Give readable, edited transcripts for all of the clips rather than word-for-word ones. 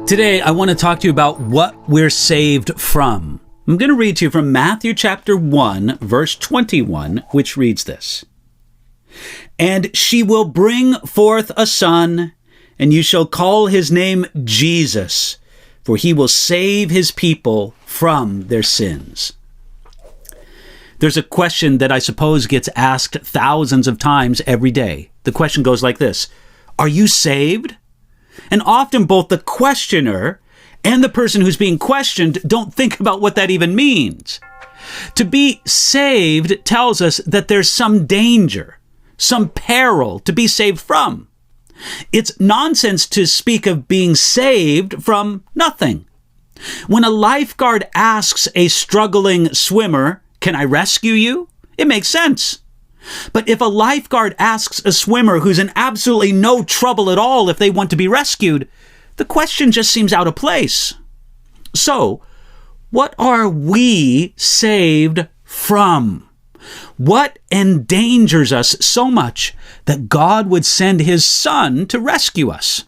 Today, I want to talk to you about what we're saved from. I'm going to read to you from Matthew chapter 1, verse 21, which reads this. And she will bring forth a son, and you shall call his name Jesus, for he will save his people from their sins. There's a question that I suppose gets asked thousands of times every day. The question goes like this: are you saved? And often both the questioner and the person who's being questioned don't think about what that even means. To be saved tells us that there's some danger, some peril to be saved from. It's nonsense to speak of being saved from nothing. When a lifeguard asks a struggling swimmer, "Can I rescue you?" it makes sense. But if a lifeguard asks a swimmer who's in absolutely no trouble at all if they want to be rescued, the question just seems out of place. So, what are we saved from? What endangers us so much that God would send his Son to rescue us?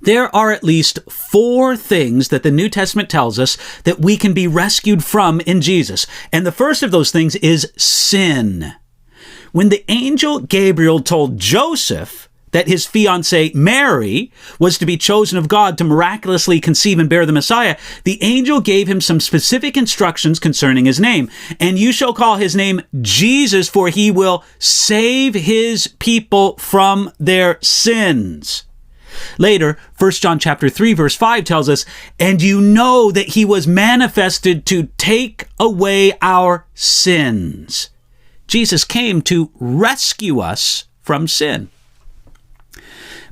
There are at least 4 things that the New Testament tells us that we can be rescued from in Jesus. And the first of those things is sin. When the angel Gabriel told Joseph that his fiancée Mary was to be chosen of God to miraculously conceive and bear the Messiah, the angel gave him some specific instructions concerning his name. And you shall call his name Jesus, for he will save his people from their sins. Later, 1 John chapter 3, verse 5 tells us, and you know that he was manifested to take away our sins. Jesus came to rescue us from sin.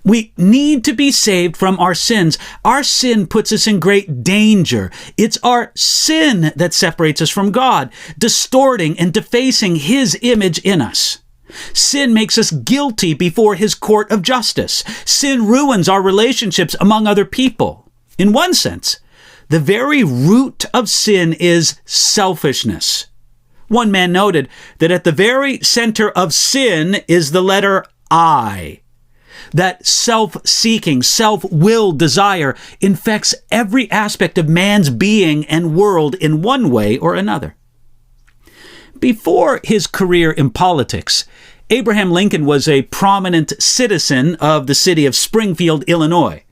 We need to be saved from our sins. Our sin puts us in great danger. It's our sin that separates us from God, distorting and defacing his image in us. Sin makes us guilty before his court of justice. Sin ruins our relationships among other people. In one sense, the very root of sin is selfishness. One man noted that at the very center of sin is the letter I. That self-seeking, self-will desire infects every aspect of man's being and world in one way or another. Before his career in politics, Abraham Lincoln was a prominent citizen of the city of Springfield, Illinois.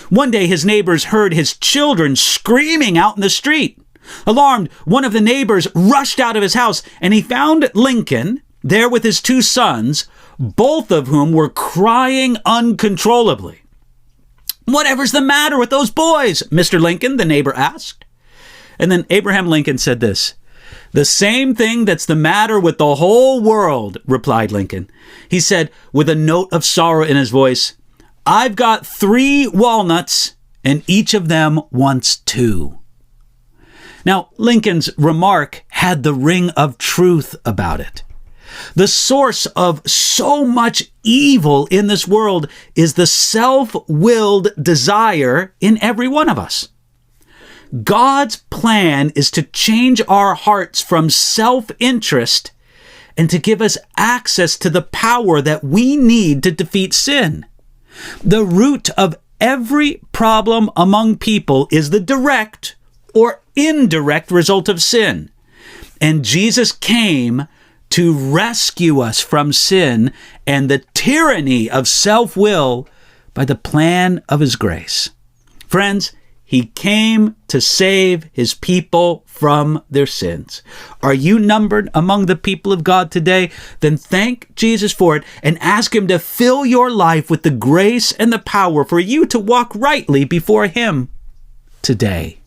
One day, his neighbors heard his children screaming out in the street. Alarmed, one of the neighbors rushed out of his house, and he found Lincoln there with his 2 sons, both of whom were crying uncontrollably. "Whatever's the matter with those boys, Mr. Lincoln?" the neighbor asked. And then Abraham Lincoln said this: "The same thing that's the matter with the whole world," replied Lincoln. He said, with a note of sorrow in his voice, "I've got 3 walnuts, and each of them wants 2. Now, Lincoln's remark had the ring of truth about it. The source of so much evil in this world is the self-willed desire in every one of us. God's plan is to change our hearts from self-interest and to give us access to the power that we need to defeat sin. The root of every problem among people is the direct or indirect result of sin. And Jesus came to rescue us from sin and the tyranny of self-will by the plan of his grace. Friends, he came to save his people from their sins. Are you numbered among the people of God today? Then thank Jesus for it and ask him to fill your life with the grace and the power for you to walk rightly before him today.